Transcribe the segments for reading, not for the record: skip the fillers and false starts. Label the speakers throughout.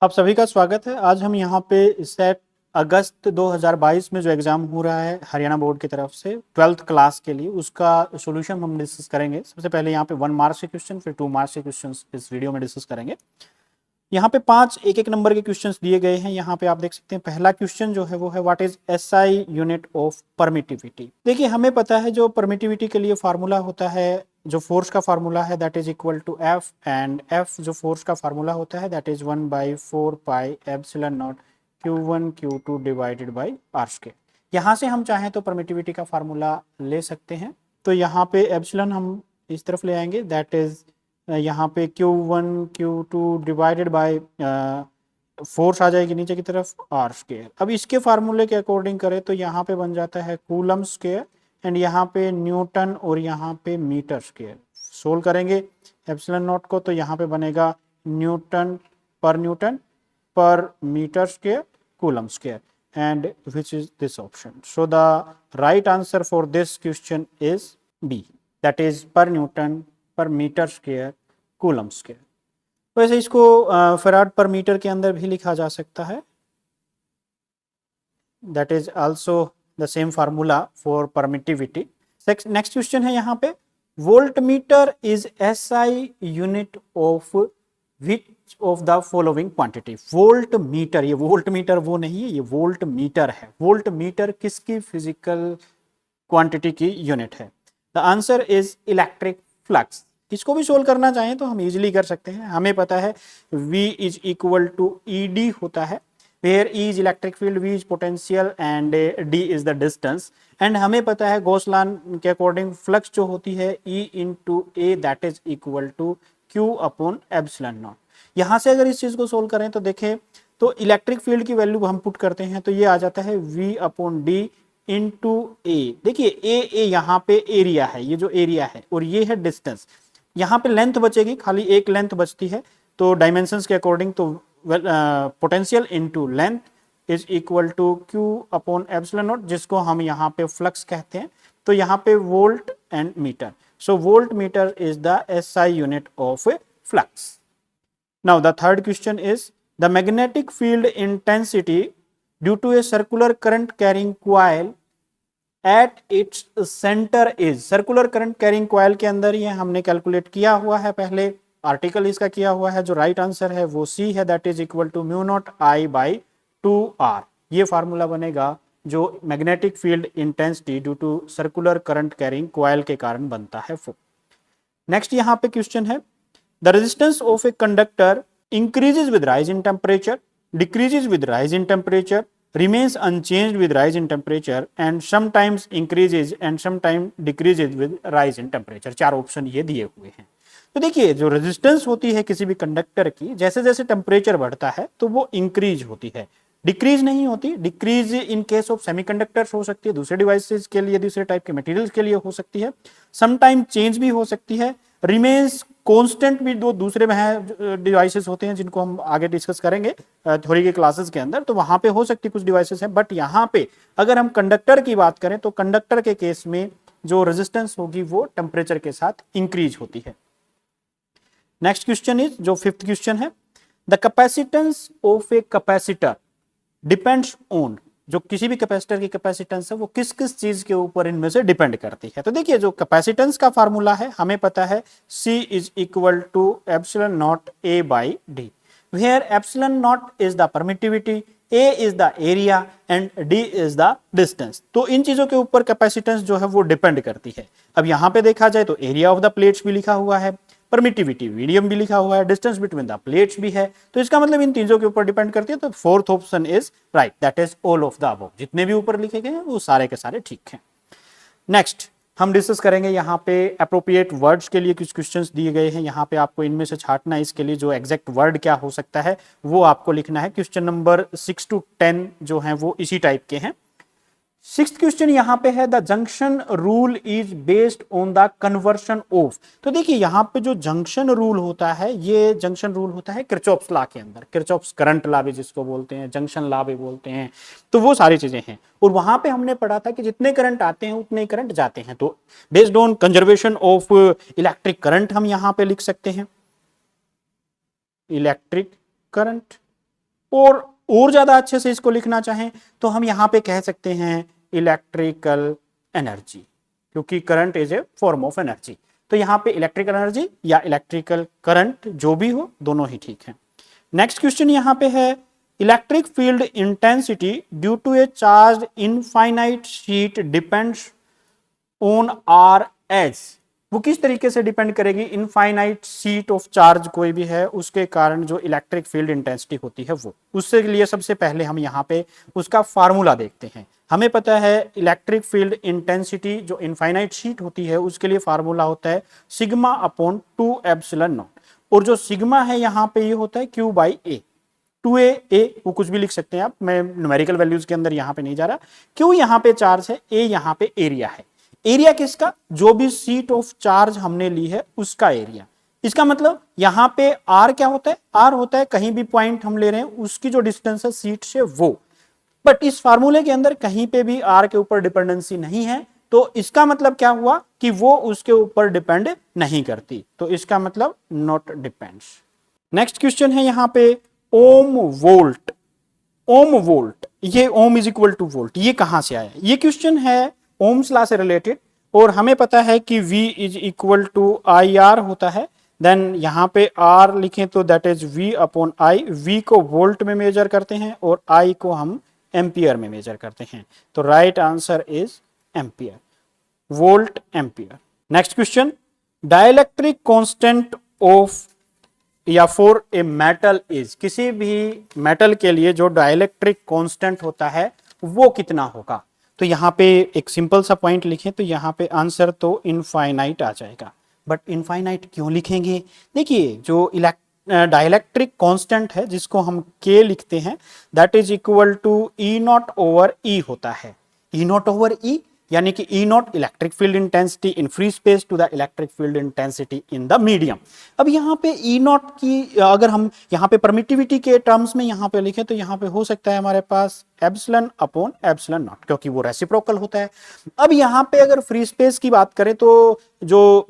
Speaker 1: आप सभी का स्वागत है। आज हम यहाँ पे सेट अगस्त 2022 में जो एग्ज़ाम हो रहा है हरियाणा बोर्ड की तरफ से 12th क्लास के लिए, उसका सॉल्यूशन हम डिस्कस करेंगे। सबसे पहले यहाँ पे 1 मार्क्स के क्वेश्चन, फिर 2 मार्क्स के क्वेश्चन इस वीडियो में डिस्कस करेंगे। यहाँ पे 5 एक-एक नंबर के क्वेश्चंस दिए गए हैं। यहाँ पे आप देख सकते हैं पहला क्वेश्चन जो है वो है what is SI unit of permittivity. देखिए हमें पता है जो परमिटिविटी के लिए फार्मूला होता है, जो फोर्स का फार्मूला है that is equal to F, and F जो फोर्स का फार्मूला होता है that is 1/4 pi epsilon naught Q1 Q2 divided by R square. यहाँ से हम चाहें तो परमिटिविटी का फार्मूला ले सकते हैं। तो यहाँ पे एप्सिलॉन हम इस तरफ ले आएंगे, दैट इज यहाँ पे Q1 Q2 divided by force आ जाएगी नीचे की तरफ आर स्क्वायर। अब इसके फार्मूले के अकॉर्डिंग करें तो यहाँ पे बन जाता है कूलम स्क्वायर, एंड यहाँ पे न्यूटन और यहाँ पे मीटर स्क्वायर। सोल्व करेंगे एप्सिलॉन नॉट को तो यहाँ पे बनेगा newton per metre square coulomb square, and which is this option. So the right answer for this question is B, that is per Newton per meter square coulomb square. वैसे इसको farad पर metre के अंदर भी लिखा जा सकता है, that is also the same formula for permittivity. Next question है यहाँ पे volt metre is SI unit of which of the following quantity. Volt meter, ये वोल्ट मीटर वो नहीं है, ये वोल्ट मीटर है। वोल्ट मीटर किसकी फिजिकल क्वांटिटी की यूनिट है? The answer is electric flux. इसको भी सोल्व करना चाहें तो हम इजीली कर सकते हैं। हमें पता है V is equal to ED होता है, where E is electric field, V is potential and D is the distance. And हमें पता है गॉस लॉ के अकॉर्डिंग फ्लक्स जो होती है E into A that is equal to Q upon epsilon naught. यहाँ से अगर इस चीज को सोल्व करें तो देखें तो इलेक्ट्रिक फील्ड की वैल्यू हम पुट करते हैं तो ये आ जाता है V अपॉन D इंटू ए। देखिए ए यहाँ पे एरिया है, ये जो एरिया है, और ये है डिस्टेंस। यहाँ पे लेंथ बचेगी, खाली एक लेंथ बचती है, तो डायमेंशंस के अकॉर्डिंग तो potential into length is equal to Q upon epsilon naught, जिसको हम यहाँ पे फ्लक्स कहते हैं। तो यहाँ पे volt and metre, so volt metre is the SI unit of flux. Now the third question is the magnetic field intensity due to a circular current carrying coil at its centre is. Circular current carrying coil के अंदर ये हमने calculate किया हुआ है, पहले article इसका किया हुआ है। जो राइट आंसर है वो C है, that is equal to mu naught I by 2R। ये फार्मूला बनेगा जो magnetic field intensity due to circular current carrying coil के कारण बनता है। नेक्स्ट यहाँ पे क्वेश्चन है the resistance of a conductor increases with rise in temperature, decreases with rise in temperature, remains unchanged with rise in temperature and sometimes increases and sometimes decreases with rise in temperature। चार option ये दिए हुए हैं। तो देखिए जो resistance होती है किसी भी कंडक्टर की, जैसे जैसे टेम्परेचर बढ़ता है तो वो इंक्रीज होती है, डिक्रीज नहीं होती। Decrease in case of semiconductors हो सकती है, दूसरे डिवाइसेस के लिए, दूसरे टाइप के मटेरियल्स के लिए हो सकती है। समटाइम चेंज भी हो सकती है। रिमेन्स कांस्टेंट भी दो दूसरे में है डिवाइसेस होते हैं जिनको हम आगे डिस्कस करेंगे थ्योरी के क्लासेस के अंदर, तो वहां पे हो सकती कुछ डिवाइसेस हैं। बट यहाँ पे अगर हम कंडक्टर की बात करें तो कंडक्टर के केस में जो रेजिस्टेंस होगी वो टेम्परेचर के साथ इंक्रीज होती है। नेक्स्ट क्वेश्चन इज जो फिफ्थ क्वेश्चन है the capacitance of a capacitor depends on. जो किसी भी कैपेसिटर की कैपेसिटेंस है वो किस किस चीज के ऊपर इनमें से डिपेंड करती है? तो देखिए जो कैपेसिटेंस का फार्मूला है हमें पता है C is equal to epsilon naught A by D, where epsilon naught is the permittivity, A is the area and D is the distance. तो इन चीजों के ऊपर कैपेसिटेंस जो है वो डिपेंड करती है। अब यहाँ पे देखा जाए तो एरिया ऑफ द प्लेट्स भी लिखा हुआ है, परमिटिविटी मीडियम भी लिखा हुआ है, डिस्टेंस बिटवीन द प्लेट्स भी है, तो इसका मतलब इन चीजों के ऊपर डिपेंड करती है। तो fourth option is right, that is all of the above. जितने भी ऊपर लिखे गए हैं वो सारे के सारे ठीक हैं। नेक्स्ट हम डिस्कस करेंगे यहाँ पे अप्रोप्रिएट वर्ड्स के लिए कुछ क्वेश्चंस दिए गए हैं। यहाँ पे आपको इनमें से छांटना है, इसके लिए जो एग्जैक्ट वर्ड क्या हो सकता है वो आपको लिखना है। क्वेश्चन नंबर 6 to 10 जो है वो इसी टाइप के हैं। सिक्स्थ क्वेश्चन यहाँ पे है the junction rule is based on the conversion of. तो देखिए यहाँ पे जो जंक्शन रूल होता है, ये जंक्शन रूल होता है किरचॉफ्स लॉ के अंदर। किरचॉफ्स करंट लॉ भी जिसको बोलते हैं, जंक्शन लॉ भी बोलते हैं, तो वो सारी चीजें हैं। और वहां पे हमने पढ़ा था कि जितने करंट आते हैं उतने करंट जाते हैं। तो based on conservation of electric current हम यहाँ पे लिख सकते हैं इलेक्ट्रिक करंट और ज्यादा अच्छे से इसको लिखना चाहें तो हम यहां पे कह सकते हैं इलेक्ट्रिकल एनर्जी, क्योंकि current is a form of energy. तो यहां पे इलेक्ट्रिकल एनर्जी या इलेक्ट्रिकल करंट जो भी हो, दोनों ही ठीक है। नेक्स्ट क्वेश्चन यहां पे है electric field intensity due to a charge infinite sheet depends on R as. वो किस तरीके से डिपेंड करेगी? इनफाइनाइट शीट ऑफ चार्ज कोई भी है उसके कारण जो इलेक्ट्रिक फील्ड इंटेंसिटी होती है वो, उससे लिए सबसे पहले हम यहाँ पे उसका फार्मूला देखते हैं। हमें पता है इलेक्ट्रिक फील्ड इंटेंसिटी जो इनफाइनाइट शीट होती है उसके लिए फार्मूला होता है सिग्मा अपॉन 2 एप्सिलॉन नॉट, और जो सिग्मा है यहाँ पे ये होता है क्यू बाई ए। 2a वो कुछ भी लिख सकते हैं आप, मैं न्यूमेरिकल वैल्यूज के अंदर यहाँ पे नहीं जा रहा। क्यों यहाँ पे चार्ज है, ए यहाँ पे एरिया है। एरिया किसका? जो भी सीट ऑफ चार्ज हमने ली है उसका एरिया। इसका मतलब यहाँ पे आर क्या होता है? आर होता है कहीं भी पॉइंट हम ले रहे हैं उसकी जो डिस्टेंस है सीट से वो। बट इस फार्मूले के अंदर कहीं पे भी आर के ऊपर डिपेंडेंसी नहीं है, तो इसका मतलब क्या हुआ कि वो उसके ऊपर डिपेंड नहीं करती, तो इसका मतलब नॉट डिपेंड्स। नेक्स्ट क्वेश्चन है यहाँ पे ओम वोल्ट। ओम वोल्ट, ये ओम इज इक्वल टू वोल्ट, ये कहां से आया? ये क्वेश्चन है ओम्स लॉ से रिलेटेड, और हमें पता है कि V is equal to I R होता है। देन यहां पे R लिखें तो that is V upon I. V को वोल्ट में मेजर करते हैं और I को हम एम्पियर में मेजर करते हैं, तो right answer is ampere, volt ampere. Next question, dielectric constant of या फॉर ए मेटल इज, किसी भी मेटल के लिए जो डाइलेक्ट्रिक कांस्टेंट होता है वो कितना होगा? तो यहाँ पे एक सिंपल सा पॉइंट लिखें तो यहाँ पे आंसर तो इनफाइनाइट आ जाएगा। बट इनफाइनाइट क्यों लिखेंगे? देखिए जो डाइलेक्ट्रिक कांस्टेंट है जिसको हम K लिखते हैं that is equal to E naught over E होता है। E नॉट ओवर E यानी कि E naught electric field intensity in free space to the electric field intensity in the medium. अब यहाँ पे E नॉट की अगर हम यहाँ पे परमिटिविटी के टर्म्स में यहाँ पे लिखें तो यहाँ पे हो सकता है हमारे पास एप्सिलॉन अपॉन एप्सिलॉन नॉट, क्योंकि वो रेसिप्रोकल होता है। अब यहाँ पे अगर फ्री स्पेस की बात करें तो जो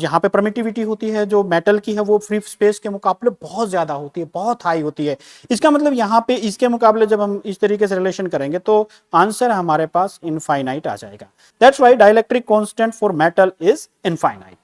Speaker 1: यहाँ पे परमिटिविटी होती है जो मेटल की है वो फ्री स्पेस के मुकाबले बहुत ज्यादा होती है, बहुत हाई होती है। इसका मतलब यहाँ पे इसके मुकाबले जब हम इस तरीके से रिलेशन करेंगे तो आंसर हमारे पास इनफाइनाइट आ जाएगा। That's why dielectric constant for metal is infinite.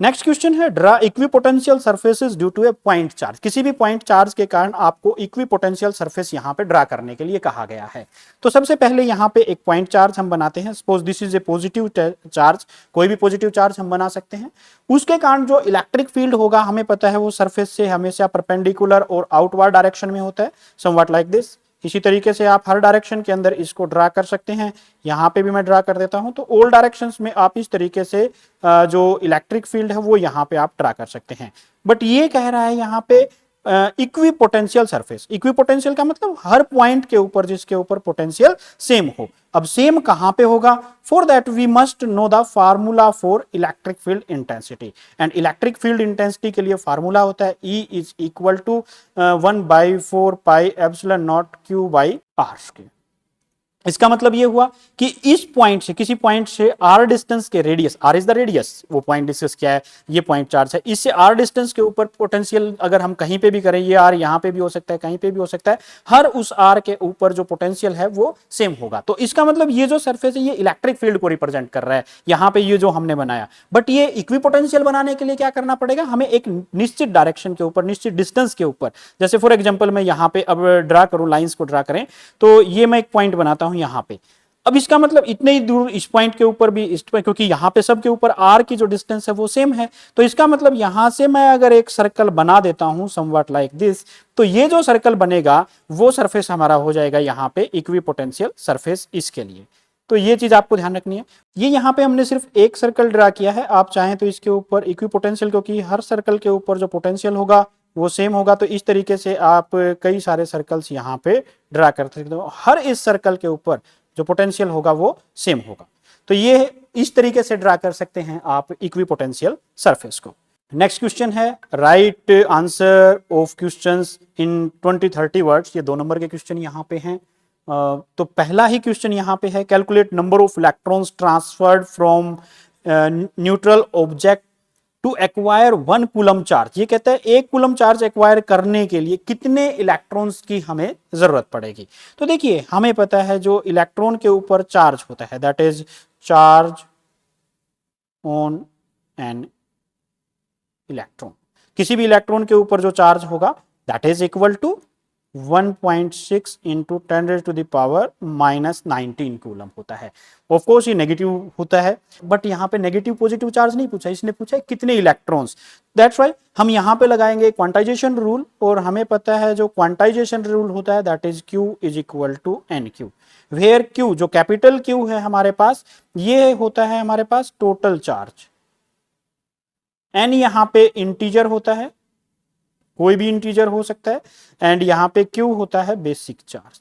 Speaker 1: Next question है draw equipotential surfaces due to a point charge. किसी भी पॉइंट चार्ज के कारण आपको इक्विपोटेंशियल सरफेस यहां पे ड्रा करने के लिए कहा गया है। तो सबसे पहले यहां पे एक पॉइंट चार्ज हम बनाते हैं। Suppose this is a positive charge, कोई भी पॉजिटिव चार्ज हम बना सकते हैं। उसके कारण जो इलेक्ट्रिक फील्ड होगा हमें पता है वो सरफेस से हमेशा परपेंडिकुलर और आउटवर्ड डायरेक्शन में होता है, समवट लाइक दिस। इसी तरीके से आप हर डायरेक्शन के अंदर इसको ड्रा कर सकते हैं। यहाँ पे भी मैं ड्रा कर देता हूं, तो ऑल डायरेक्शंस में आप इस तरीके से जो इलेक्ट्रिक फील्ड है वो यहाँ पे आप ड्रा कर सकते हैं। बट ये कह रहा है यहाँ पे इक्विपोटेंशियल सरफेस। इक्विपोटेंशियल का मतलब हर पॉइंट के ऊपर जिसके ऊपर पोटेंशियल सेम हो। अब सेम कहां पे होगा? For that we must know the formula for electric field intensity. And electric field intensity के लिए फार्मूला होता है E is equal to 1/4 pi epsilon naught Q by R square. इसका मतलब ये हुआ कि इस पॉइंट से, किसी पॉइंट से r डिस्टेंस के radius, r is the radius, वो पॉइंट डिस्कस क्या है, ये पॉइंट चार्ज है, इससे r डिस्टेंस के ऊपर पोटेंशियल अगर हम कहीं पे भी करें, ये r यहाँ पे भी हो सकता है, कहीं पे भी हो सकता है, हर उस r के ऊपर जो पोटेंशियल है वो सेम होगा। तो इसका मतलब ये जो सरफेस है ये इलेक्ट्रिक फील्ड को रिप्रेजेंट कर रहा है यहाँ पे, ये जो हमने बनाया। बट ये इक्विपोटेंशियल बनाने के लिए क्या करना पड़ेगा? हमें एक निश्चित डायरेक्शन के ऊपर, निश्चित डिस्टेंस के ऊपर, जैसे फॉर एग्जाम्पल मैं यहाँ पे अब ड्रा करूं, लाइन्स को ड्रा करें, तो ये मैं एक पॉइंट बनाता हूं यहाँ पे। अब इसका मतलब इतने ही दूर इस पॉइंट के ऊपर भी, क्योंकि यहाँ पे सब के ऊपर r की जो डिस्टेंस है वो सेम है, तो इसका मतलब यहां से मैं अगर एक सर्कल बना देता हूं समवट लाइक दिस, तो ये जो सर्कल बनेगा वो सरफेस हमारा हो जाएगा यहाँ पे इक्विपोटेंशियल सरफेस इसके लिए। तो ये चीज आपको ध्यान रखनी है। ये यहाँ पे हमने सिर्फ एक सर्कल ड्रा किया है, आप चाहें तो इसके ऊपर इक्विपोटेंशियल, क्योंकि हर सर्कल के ऊपर जो पोटेंशियल होगा वो सेम होगा, तो इस तरीके से आप कई सारे सर्कल्स यहाँ पे ड्रा कर सकते हो, हर इस सर्कल के ऊपर जो पोटेंशियल होगा वो सेम होगा। तो ये इस तरीके से ड्रा कर सकते हैं आप इक्विपोटेंशियल सरफेस को। नेक्स्ट क्वेश्चन है right answer of questions in 20-30 words. ये 2 नंबर के क्वेश्चन यहाँ पे हैं। तो पहला ही क्वेश्चन यहाँ पे है calculate number of electrons transferred from neutral object to acquire 1 coulomb charge, ये कहता है 1 कूलम चार्ज एक्वायर करने के लिए कितने इलेक्ट्रॉन्स की हमें जरूरत पड़ेगी। तो देखिए हमें पता है जो इलेक्ट्रॉन के ऊपर चार्ज होता है that is charge on an electron, किसी भी इलेक्ट्रॉन के ऊपर जो चार्ज होगा that is equal to 1.6 into 10⁻⁻19 coulomb होता है। ऑफ कोर्स ये नेगेटिव होता है, बट यहाँ पे नेगेटिव पॉजिटिव चार्ज नहीं पूछा, इसने पूछा है कितने इलेक्ट्रॉन्स। दैट्स वाई हम यहाँ पे लगाएंगे क्वांटाइजेशन रूल, और हमें पता है जो क्वांटाइजेशन रूल होता है that is Q is equal to n q, where Q जो कैपिटल Q है हमारे पास, ये होता है हमारे पास टोटल चार्ज, एन यहाँ पे इंटीजर होता है, कोई भी इंटीजर हो सकता है, एंड यहाँ पे Q होता है बेसिक चार्ज।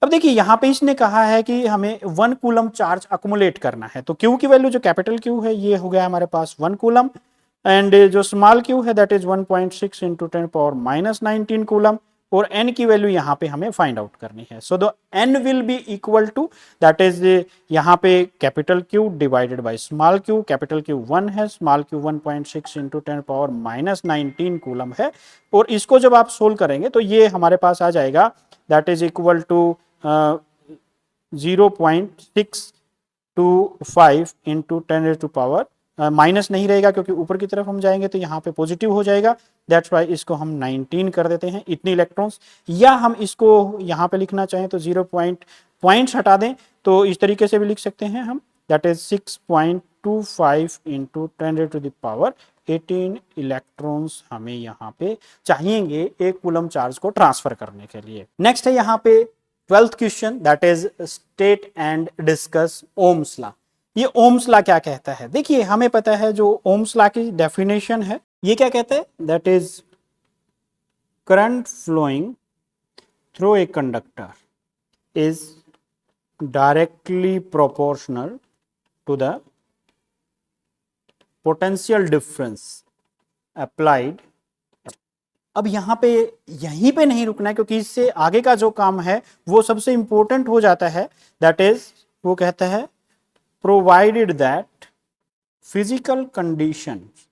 Speaker 1: अब देखिए यहाँ पे इसने कहा है कि हमें 1 कूलम चार्ज अकुमुलेट करना है, तो Q की वैल्यू जो कैपिटल Q है ये हो गया हमारे पास 1 कूलम, एंड जो स्मॉल q है दैट इज 1.6 इंटू 10⁻⁻19 कूलम, और n की वैल्यू यहाँ पे हमें फाइंड आउट करनी है। So the n will be equal to that is यहाँ पे capital Q divided by small q, capital Q 1 है, स्मॉल q 1.6 इंटू 10⁻⁻19 कूलम है, और इसको जब आप सोल्व करेंगे तो ये हमारे पास आ जाएगा that is equal to 0.625 into 10⁻⁻, minus नहीं रहेगा क्योंकि ऊपर की तरफ हम जाएंगे तो यहाँ पे पॉजिटिव हो जाएगा, दैट्स वाई इसको हम 19 कर देते हैं इतने इलेक्ट्रॉन्स, या हम इसको यहाँ पे लिखना चाहें तो 0 पॉइंट्स हटा दें तो इस तरीके से भी लिख सकते हैं हम, दैट इज 6.25 इंटू 10⁻18 इलेक्ट्रॉन्स हमें यहाँ पे चाहिएंगे एक कूलम चार्ज को ट्रांसफर करने के लिए। नेक्स्ट है यहाँ पे 12th question that is state and discuss Ohm's law. ये ओम्स लॉ क्या कहता है, देखिए हमें पता है जो ओम्स लॉ की डेफिनेशन है ये क्या कहता है, that is current flowing through a conductor is directly proportional to the potential difference applied. अब यहाँ पे यहीं पे नहीं रुकना है क्योंकि इससे आगे का जो काम है वो सबसे इंपॉर्टेंट हो जाता है, दैट इज वो कहता है provided that physical conditions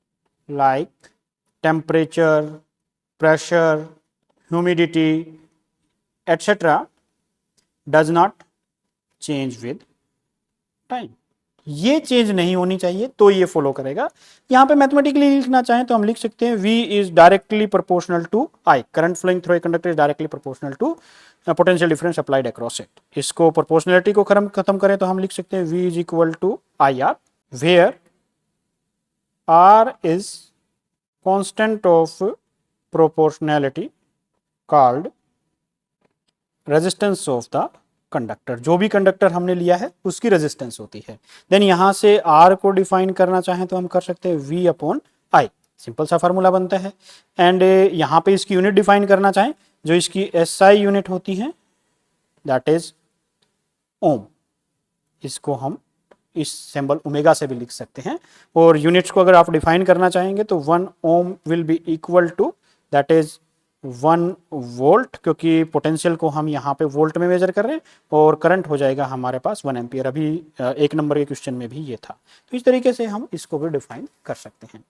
Speaker 1: like temperature, pressure, humidity, etc. does not change with time। ये चेंज नहीं होनी चाहिए तो ये फॉलो करेगा। यहाँ पे मैथमेटिकली लिखना चाहें तो हम लिख सकते हैं V is directly proportional to I, current flowing through a conductor is directly proportional to potential difference applied across it. इसको प्रोपोर्शनलिटी को खत्म करें तो हम लिख सकते हैं V is equal to IR, where R is constant of proportionality called resistance of the conductor. जो भी कंडक्टर हमने लिया है उसकी रेजिस्टेंस होती है। देन यहां से R को डिफाइन करना चाहें तो हम कर सकते हैं V अपॉन I, सिंपल सा फार्मूला बनता है। एंड यहाँ पे इसकी यूनिट डिफाइन करना चाहें जो इसकी SI यूनिट होती है दैट इज ओम, इसको हम इस सिंबल ओमेगा से भी लिख सकते हैं। और यूनिट्स को अगर आप डिफाइन करना चाहेंगे तो 1 ohm will be equal to that is 1 volt, क्योंकि पोटेंशियल को हम यहाँ पे वोल्ट में मेजर कर रहे हैं, और करंट हो जाएगा हमारे पास 1 एम्पियर। अभी 1 नंबर के क्वेश्चन में भी ये था, तो इस तरीके से हम इसको भी डिफाइन कर सकते हैं।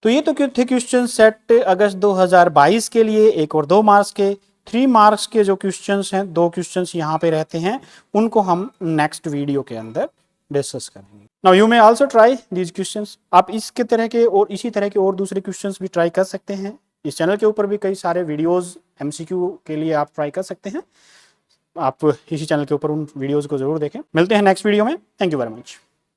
Speaker 1: तो ये तो थे क्वेश्चन सेट अगस्त 2022 के लिए। 1 और 2 मार्क्स के, 3 मार्क्स के जो क्वेश्चंस हैं, 2 क्वेश्चंस यहाँ पे रहते हैं, उनको हम नेक्स्ट वीडियो के अंदर डिस्कस करेंगे। Now you may also try these questions. आप इसके तरह के और इसी तरह के और दूसरे क्वेश्चंस भी ट्राई कर सकते हैं। इस चैनल के ऊपर भी कई सारे वीडियोस MCQ के लिए आप ट्राई कर सकते हैं। आप इसी चैनल के ऊपर उन वीडियोस को जरूर देखें। मिलते हैं नेक्स्ट वीडियो में। Thank you very much.